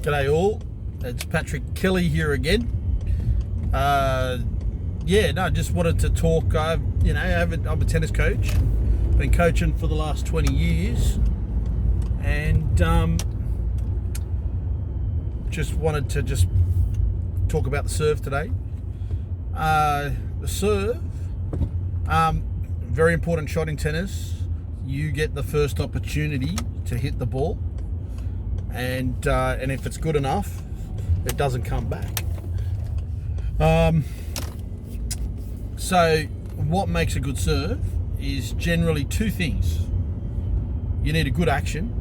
G'day all, it's Patrick Kelly here again. Just wanted to talk. I'm a tennis coach, been coaching for the last 20 years, and just wanted to talk about the serve today. The serve, very important shot in tennis. You get the first opportunity to hit the ball, and if it's good enough, it doesn't come back. So what makes a good serve is generally two things. You need a good action,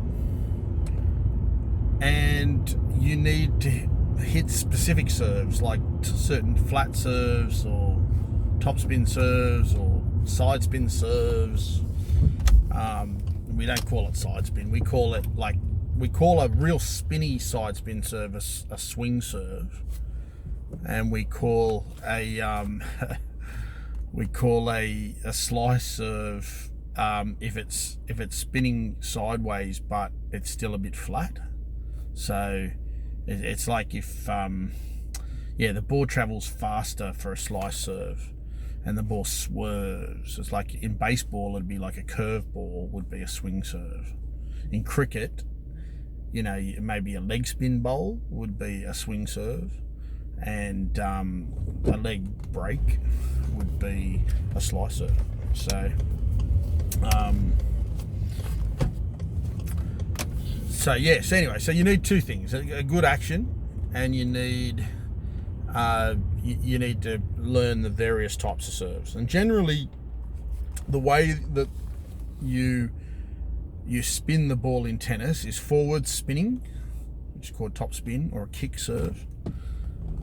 and you need to hit specific serves, like certain flat serves or topspin serves or side spin serves. We don't call it side spin. We call a real spinny side spin serve a swing serve, and we call a slice serve if it's spinning sideways but it's still a bit flat. So it's like if the ball travels faster for a slice serve and the ball swerves. It's like in baseball, it'd be like a curve ball would be a swing serve. In cricket, maybe a leg spin bowl would be a swing serve, and a leg break would be a slice serve. So you need two things: a good action, and you need to learn the various types of serves. And generally, the way that you spin the ball in tennis is forward spinning, which is called top spin, or a kick serve.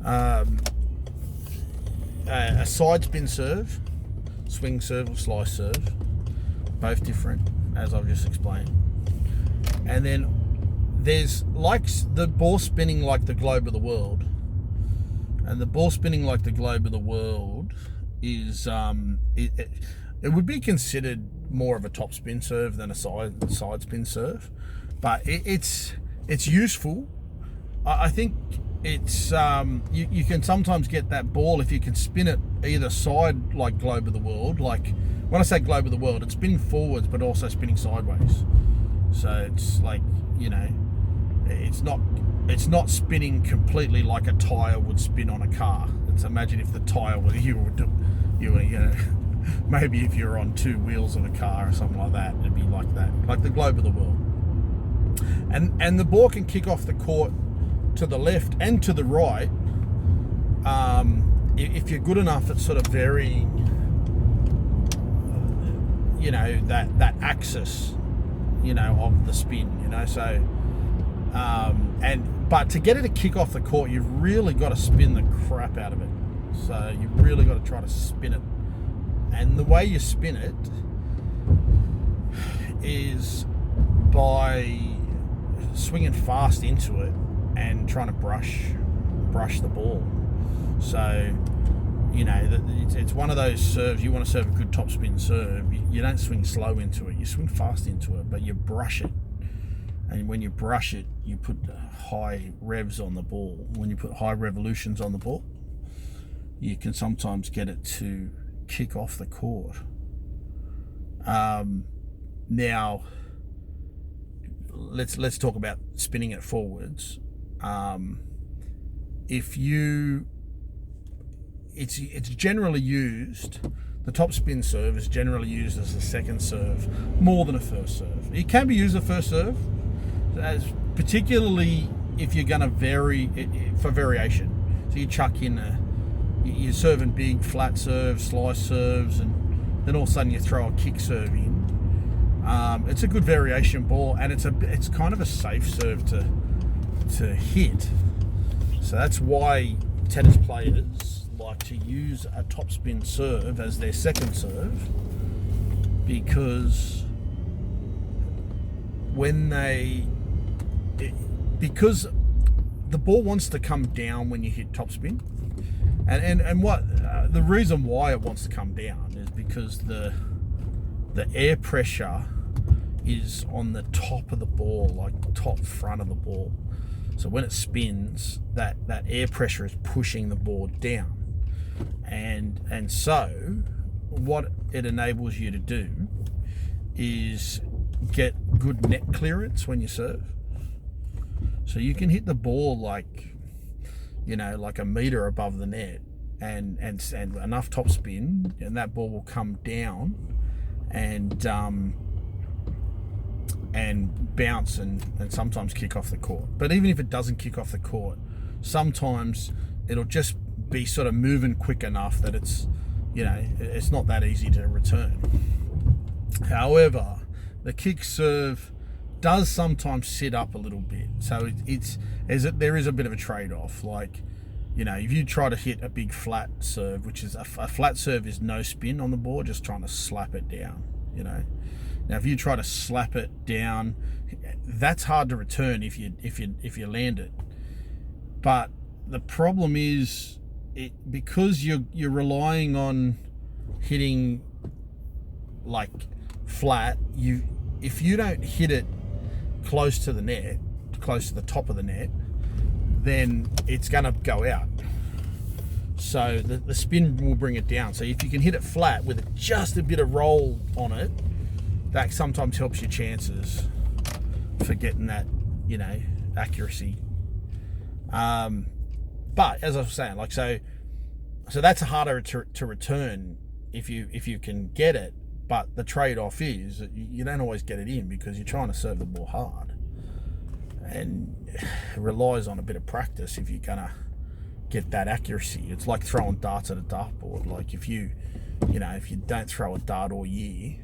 A side spin serve, swing serve or slice serve, both different, as I've just explained. And then there's like the ball spinning like the globe of the world. And the ball spinning like the globe of the world is it would be considered more of a top spin serve than a side spin serve, but it's useful. I think it's you can sometimes get that ball if you can spin it either side like globe of the world. Like when I say globe of the world, it's spinning forwards but also spinning sideways. So it's like, it's not spinning completely like a tire would spin on a car. Imagine if the tire were maybe if you're on two wheels of a car or something like that, it'd be like that, like the globe of the world. And the ball can kick off the court to the left and to the right. If you're good enough at sort of varying, that axis, of the spin, so. But to get it to kick off the court, you've really got to spin the crap out of it. So you've really got to try to spin it. And the way you spin it is by swinging fast into it and trying to brush the ball. So, it's one of those serves. You want to serve a good topspin serve. You don't swing slow into it. You swing fast into it, but you brush it. And when you brush it, you put high revs on the ball. When you put high revolutions on the ball, you can sometimes get it to kick off the court. Now, let's talk about spinning it forwards. It's generally used. The top spin serve is generally used as a second serve more than a first serve. It can be used as a first serve, particularly if you're going to vary for variation. So you chuck in you're serving big flat serves, slice serves, and then all of a sudden you throw a kick serve in. It's a good variation ball, and it's kind of a safe serve to hit. So that's why tennis players like to use a topspin serve as their second serve, because because the ball wants to come down when you hit topspin, and what the reason why it wants to come down is because the air pressure is on the top of the ball, like top front of the ball, So when it spins, that air pressure is pushing the board down. And so what it enables you to do is get good net clearance when you serve. So you can hit the ball like a meter above the net and enough topspin, and that ball will come down and bounce and sometimes kick off the court. But even if it doesn't kick off the court, sometimes it'll just be sort of moving quick enough that it's not that easy to return. However, the kick serve does sometimes sit up a little bit, so there is a bit of a trade-off. Like, if you try to hit a big flat serve, which is a flat serve is no spin on the board, just trying to slap it down. Now if you try to slap it down, that's hard to return if you land it. But the problem is because you're relying on hitting like flat, if you don't hit it close to the net, close to the top of the net, then it's going to go out. So the spin will bring it down. So if you can hit it flat with just a bit of roll on it, that sometimes helps your chances for getting that, accuracy. But as I was saying, so that's harder to return if you can get it. But the trade-off is that you don't always get it in because you're trying to serve the ball hard, and it relies on a bit of practice if you're gonna get that accuracy. It's like throwing darts at a dartboard. Like if you don't throw a dart all year,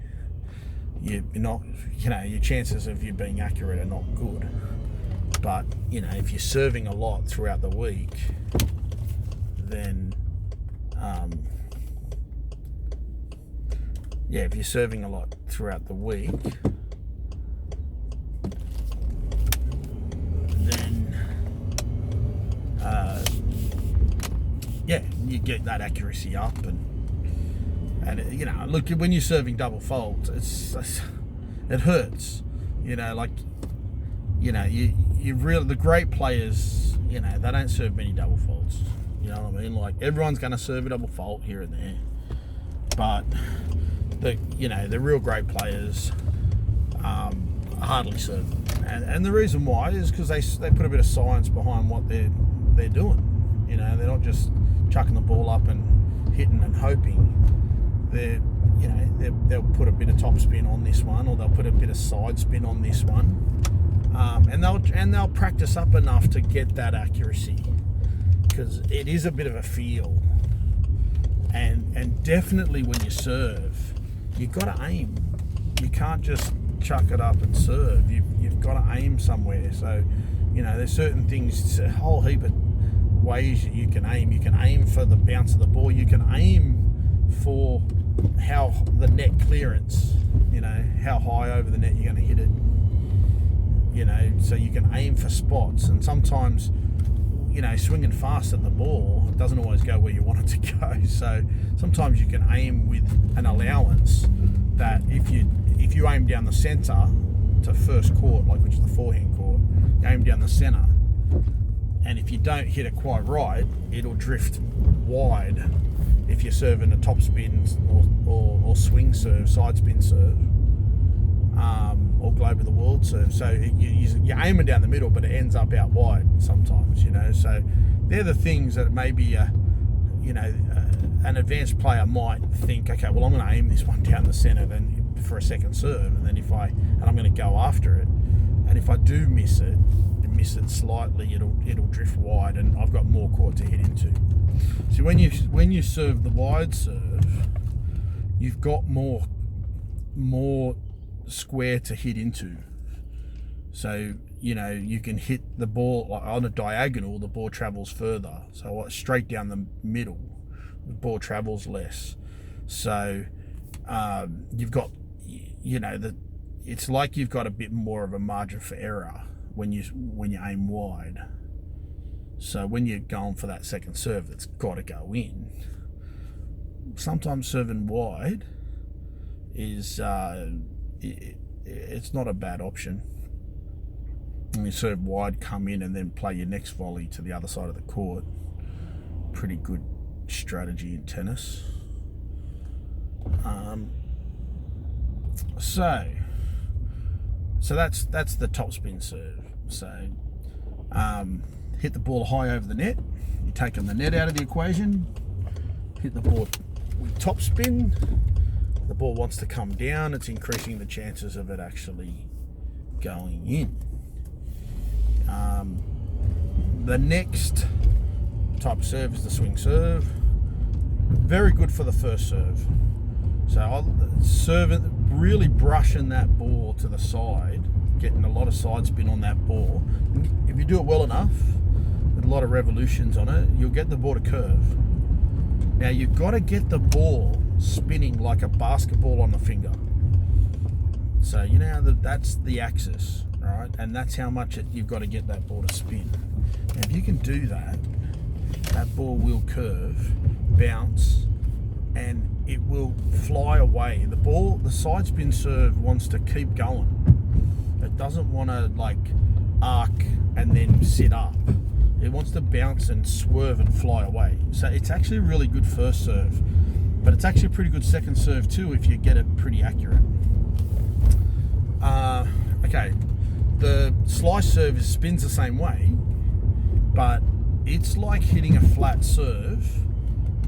you're not, your chances of you being accurate are not good. But if you're serving a lot throughout the week, then if you're serving a lot throughout the week, then you get that accuracy up, and look, when you're serving double faults, it hurts. The great players, they don't serve many double faults. You know what I mean? Like, everyone's going to serve a double fault here and there, but the real great players hardly serve them, and the reason why is because they put a bit of science behind what they're doing. They're not just chucking the ball up and hitting and hoping. They'll put a bit of top spin on this one, or they'll put a bit of side spin on this one, and they'll practice up enough to get that accuracy, because it is a bit of a feel, and definitely when you serve, you've got to aim. You can't just chuck it up and serve. You've got to aim somewhere. So there's certain things, a whole heap of ways that you can aim. You can aim for the bounce of the ball. You can aim for how the net clearance, how high over the net you're going to hit it. So you can aim for spots, and sometimes swinging fast at the ball doesn't always go where you want it to go. So sometimes you can aim with an allowance that if you aim down the centre to first court, like which is the forehand court, you aim down the centre, and if you don't hit it quite right, it'll drift wide if you're serving a top spin or swing serve, side spin serve, or globe of the world serve. So you're aiming down the middle, but it ends up out wide sometimes. So they're the things that maybe an advanced player might think, okay, well, I'm going to aim this one down the centre then for a second serve, and then I'm going to go after it, and if I do miss it slightly, it'll drift wide, and I've got more court to hit into. So when you serve the wide serve, you've got more square to hit into. So you can hit the ball on a diagonal, the ball travels further. So straight down the middle, the ball travels less. So you've got it's like you've got a bit more of a margin for error when you aim wide. So when you're going for that second serve that's got to go in, sometimes serving wide is it's not a bad option. And you serve wide, come in, and then play your next volley to the other side of the court. Pretty good strategy in tennis. So that's the topspin serve. So hit the ball high over the net. You're taking the net out of the equation. Hit the ball with topspin. The ball wants to come down. It's increasing the chances of it actually going in. The next type of serve is the swing serve. Very good for the first serve. So I'll serve it, really brushing that ball to the side, getting a lot of side spin on that ball. If you do it well enough, with a lot of revolutions on it, you'll get the ball to curve. Now you've got to get the ball spinning like a basketball on the finger. So you know that's the axis, right? And that's how much you've got to get that ball to spin. And if you can do that, that ball will curve, bounce, and it will fly away. The side spin serve wants to keep going. It doesn't want to like arc and then sit up. It wants to bounce and swerve and fly away. So it's actually a really good first serve, but it's actually a pretty good second serve too if you get it pretty accurate. Okay, the slice serve spins the same way, but it's like hitting a flat serve.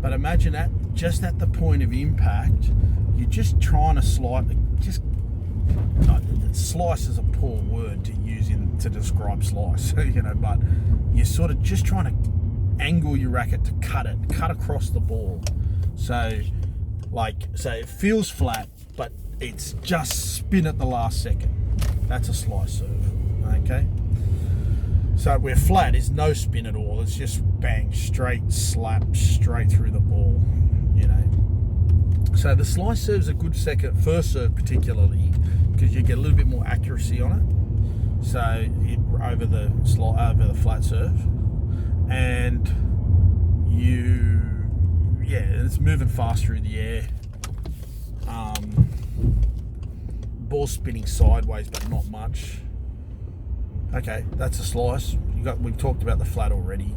But imagine that just at the point of impact, you're just trying to slice is a poor word to use to describe slice, but you're sort of just trying to angle your racket to cut across the ball. So it feels flat, but it's just spin at the last second. That's a slice serve, okay? So where flat is no spin at all, it's just bang, straight slap, straight through the ball, So the slice serve is a good first serve particularly, because you get a little bit more accuracy on it. So over the flat serve, and it's moving fast through the air. Ball spinning sideways, but not much. Okay, that's a slice. We've talked about the flat already.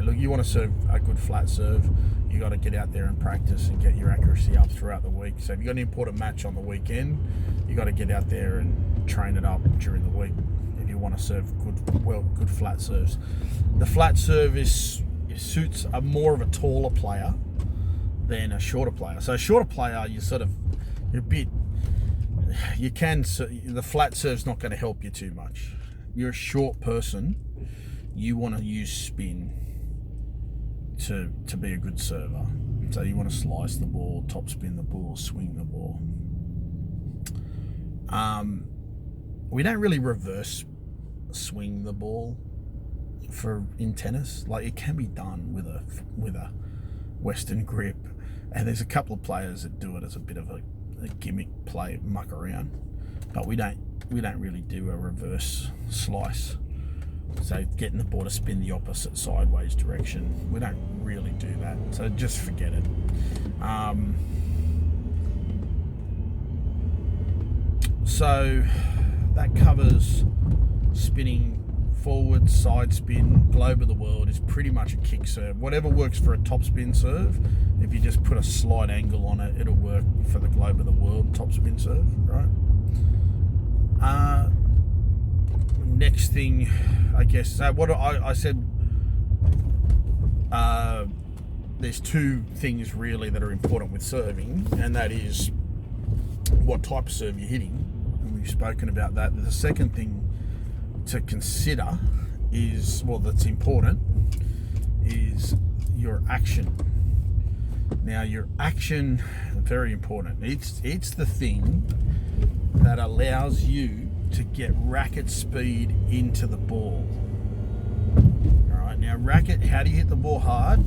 Look, you want to serve a good flat serve, you got to get out there and practice and get your accuracy up throughout the week. So if you've got an important match on the weekend, you got to get out there and train it up during the week if you want to serve good flat serves. The flat serve suits more of a taller player than a shorter player. So a shorter player, the flat serve's not going to help you too much. You're a short person, you want to use spin to be a good server. So you want to slice the ball, top spin the ball, swing the ball. We don't really reverse swing the ball in tennis. Like, it can be done with a Western grip, and there's a couple of players that do it as a bit of a gimmick play, muck around, but we don't really do a reverse slice. So getting the ball to spin the opposite sideways direction, we don't really do that. So just forget it. So that covers spinning forward, side spin. Globe of the world is pretty much a kick serve. Whatever works for a top spin serve, if you just put a slight angle on it, it'll work for the globe of the world top spin serve, right? Next thing, I guess, what I said, there's two things really that are important with serving, and that is what type of serve you're hitting. And we've spoken about that. The second thing to consider that's important, is your action. Now, your action, very important. It's the thing that allows you to get racket speed into the ball. All right, now how do you hit the ball hard?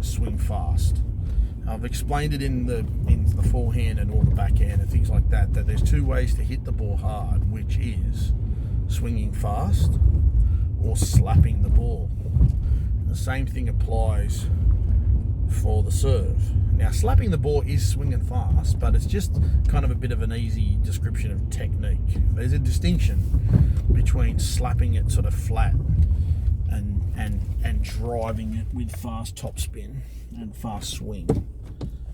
Swing fast. I've explained it in the forehand and all the backhand and things like that there's two ways to hit the ball hard, which is swinging fast or slapping the ball. The same thing applies for the serve. Now, slapping the ball is swinging fast, but it's just kind of a bit of an easy description of technique. There's a distinction between slapping it sort of flat and driving it with fast topspin and fast swing,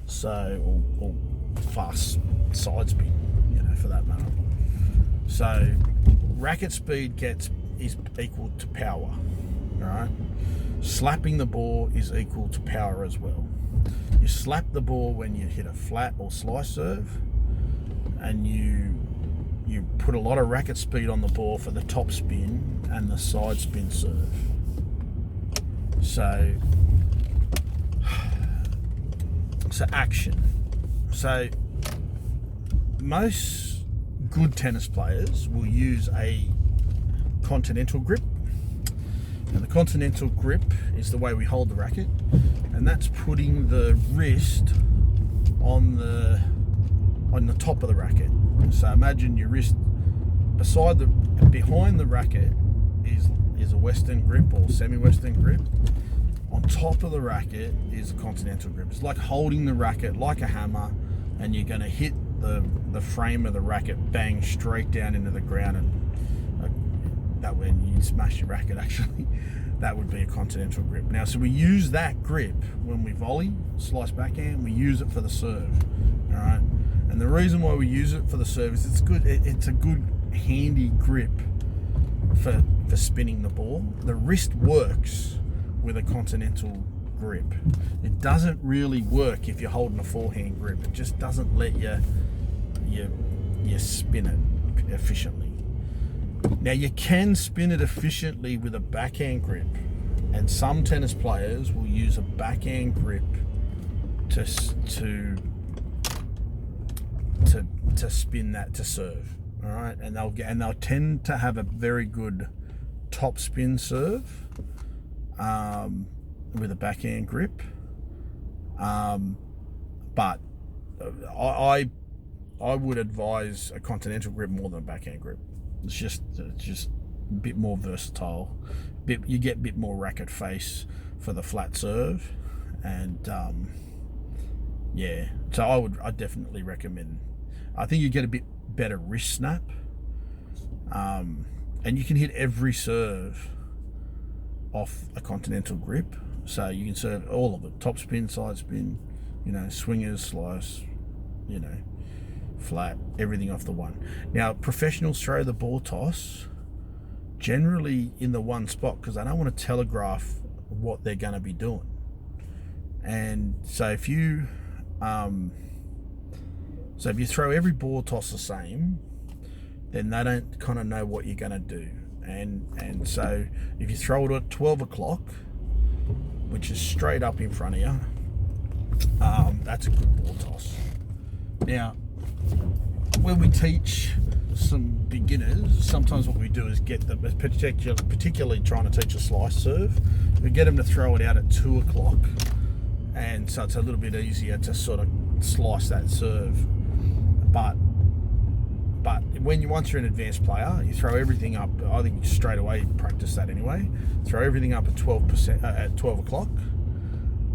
so or fast side spin, for that matter. So racket speed is equal to power, right? Slapping the ball is equal to power as well. You slap the ball when you hit a flat or slice serve, and you put a lot of racket speed on the ball for the top spin and the side spin serve. So action. So most good tennis players will use a continental grip. And the continental grip is the way we hold the racket, and that's putting the wrist on the top of the racket. So imagine your wrist behind the racket is a Western grip or semi-Western grip. On top of the racket is a continental grip. It's like holding the racket like a hammer, and you're going to hit the frame of the racket bang straight down into the ground, and that when you smash your racket, actually, that would be a continental grip. Now, so we use that grip when we volley, slice backhand. We use it for the serve, all right? And the reason why we use it for the serve is it's good. It's a good handy grip for spinning the ball. The wrist works with a continental grip. It doesn't really work if you're holding a forehand grip. It just doesn't let you spin it efficiently. Now, you can spin it efficiently with a backhand grip, and some tennis players will use a backhand grip to spin that to serve. All right, and they'll tend to have a very good top spin serve with a backhand grip. But I would advise a continental grip more than a backhand grip. It's just a bit more versatile. You get a bit more racket face for the flat serve, and so I'd definitely recommend. I think you get a bit better wrist snap, and you can hit every serve off a continental grip. So you can serve all of it: top spin, side spin, swingers, slice, flat, everything off the one. Now, professionals throw the ball toss generally in the one spot because they don't want to telegraph what they're going to be doing. And so if you throw every ball toss the same, then they don't kind of know what you're going to do. And so if you throw it at 12 o'clock, which is straight up in front of you, that's a good ball toss. Now, when we teach some beginners, sometimes what we do is get them, particularly trying to teach a slice serve, we get them to throw it out at 2 o'clock, and so it's a little bit easier to sort of slice that serve. But once you're an advanced player, you throw everything up. I think straight away you practice that anyway. Throw everything up at 12 o'clock,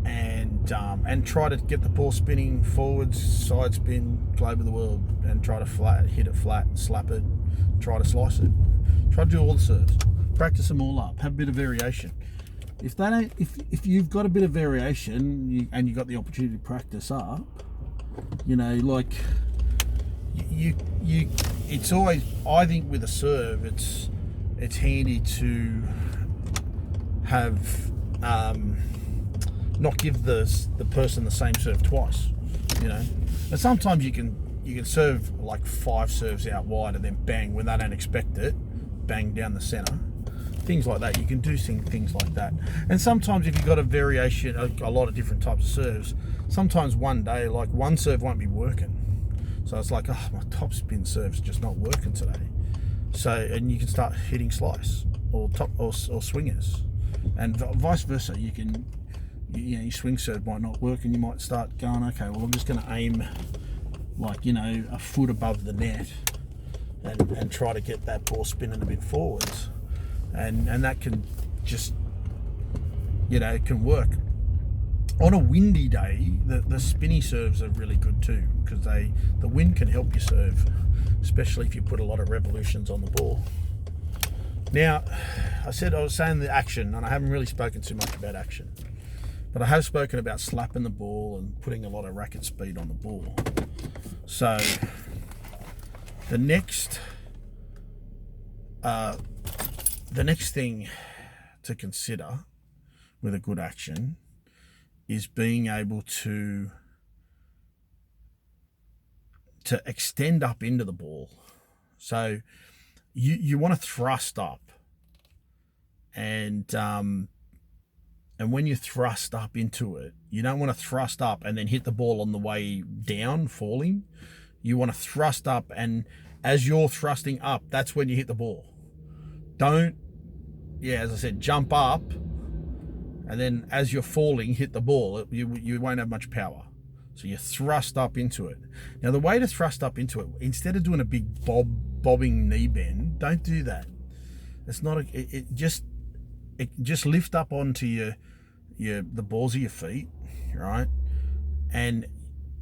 and try to get the ball spinning forwards, side spin, globe of the world, and try to hit it flat, slap it, try to slice it. Try to do all the serves. Practice them all up. Have a bit of variation. If you've got a bit of variation and you've got the opportunity to practice up, it's always, I think with a serve, it's handy to have not give the person the same serve twice, And sometimes you can serve like 5 serves out wide and then bang, when they don't expect it, bang down the center. Things like that. You can do things like that. And sometimes if you've got a variation, a lot of different types of serves, sometimes one day, like one serve won't be working. So it's like, my top spin serve's just not working today. So, and you can start hitting slice or swingers, and vice versa. You can, your swing serve might not work, and you might start going, okay, well, I'm just going to aim like, a foot above the net and try to get that ball spinning a bit forwards. And that can just, it can work. On a windy day, the spinny serves are really good too, because the wind can help you serve, especially if you put a lot of revolutions on the ball. Now, I was saying the action, and I haven't really spoken too much about action, but I have spoken about slapping the ball and putting a lot of racket speed on the ball. So the next thing to consider with a good action is being able to extend up into the ball. So you want to thrust up, and when you thrust up into it, you don't want to thrust up and then hit the ball on the way down, falling. You want to thrust up, and as you're thrusting up, that's when you hit the ball. Don't, as I said, jump up, and then as you're falling, hit the ball. You won't have much power. So you thrust up into it. Now, the way to thrust up into it, instead of doing a big bobbing knee bend, don't do that. It's not just lift up onto the balls of your feet, right? And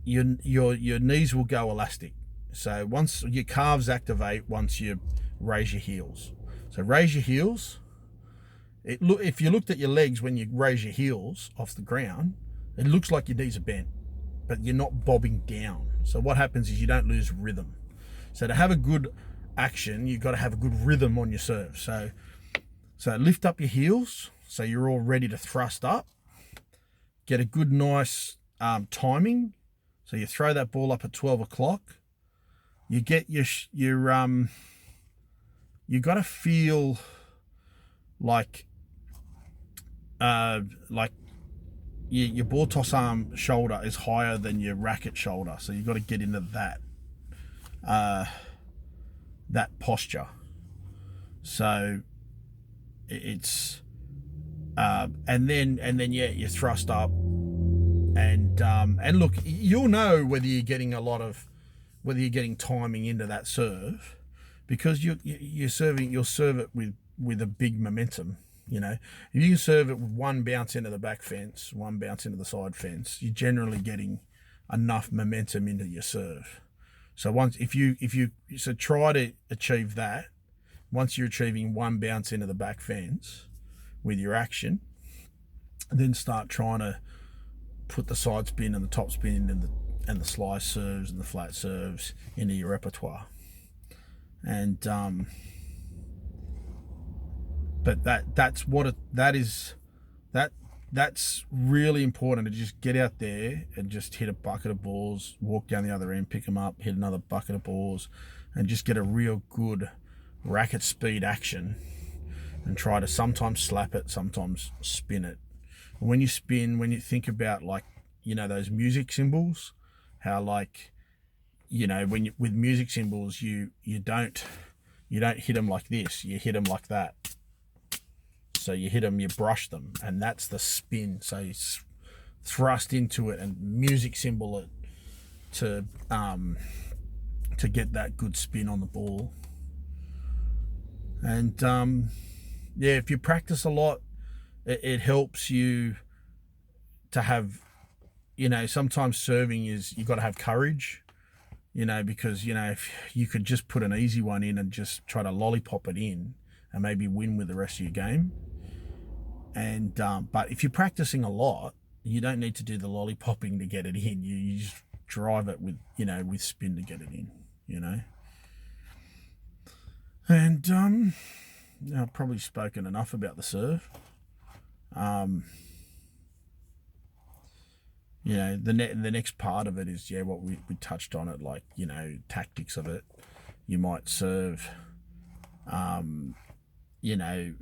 your knees will go elastic. So once your calves activate, once you raise your heels. So raise your heels. If you looked at your legs when you raise your heels off the ground, it looks like your knees are bent, but you're not bobbing down. So what happens is you don't lose rhythm. So to have a good action, you've got to have a good rhythm on your serve. So lift up your heels so you're all ready to thrust up. Get a good, nice timing. So you throw that ball up at 12 o'clock. You get you got to feel like your ball toss arm shoulder is higher than your racket shoulder. So you've got to get into that posture. So it's and then you thrust up, and look, you'll know whether you're getting timing into that serve, because you'll serve it with a big momentum. You know, if you can serve it with one bounce into the back fence, one bounce into the side fence, you're generally getting enough momentum into your serve. So try to achieve that. Once you're achieving one bounce into the back fence with your action, then start trying to put the side spin and the top spin and the slice serves and the flat serves into your repertoire. And but that's really important, to just get out there and just hit a bucket of balls, walk down the other end, pick them up, hit another bucket of balls, and just get a real good racket speed action, and try to sometimes slap it, sometimes spin it. And when you spin, when you think about, like, you know, those music symbols, how, like, you know, with music symbols, you don't hit them like this, you hit them like that. So you hit them, you brush them, and that's the spin. So you thrust into it and music symbol it to get that good spin on the ball. And if you practice a lot, it helps you to have, you know, sometimes serving is, you got to have courage, you know, because, you know, if you could just put an easy one in and just try to lollipop it in and maybe win with the rest of your game. And but if you're practicing a lot, you don't need to do the lollipopping to get it in. You just drive it with spin to get it in, you know. And I've probably spoken enough about the serve. You know, the next part of it is what we touched on it, like, you know, tactics of it. You might serve, you know,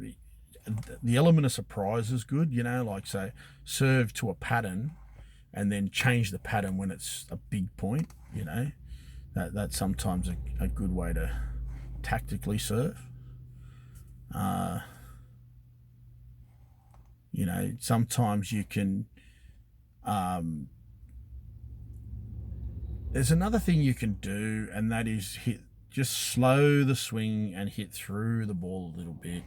the element of surprise is good, you know, like, say, serve to a pattern and then change the pattern when it's a big point, you know. That's sometimes a good way to tactically serve. You know, sometimes you can, there's another thing you can do, and that is just slow the swing and hit through the ball a little bit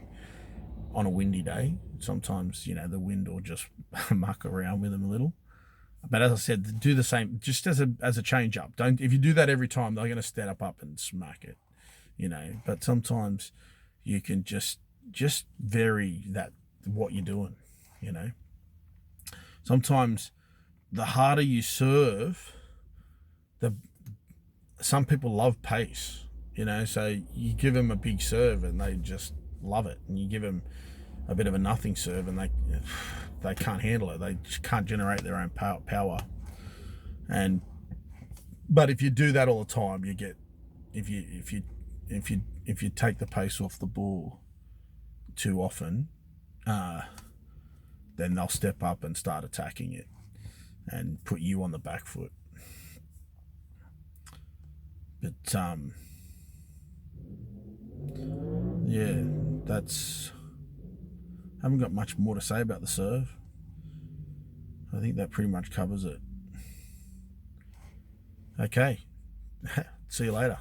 on a windy day. Sometimes, you know, the wind will just muck around with them a little. But as I said, do the same, just as a change up. Don't, if you do that every time, they're going to step up and smack it, you know. But sometimes you can just vary that what you're doing, you know. Sometimes the harder you serve, the some people love pace, you know. So you give them a big serve and they just love it, and you give them a bit of a nothing serve and they can't handle it. They just can't generate their own power. And but if you do that all the time, you get, if you take the pace off the ball too often, then they'll step up and start attacking it and put you on the back foot. But yeah, that's, I haven't got much more to say about the serve. I think that pretty much covers it. Okay, see you later.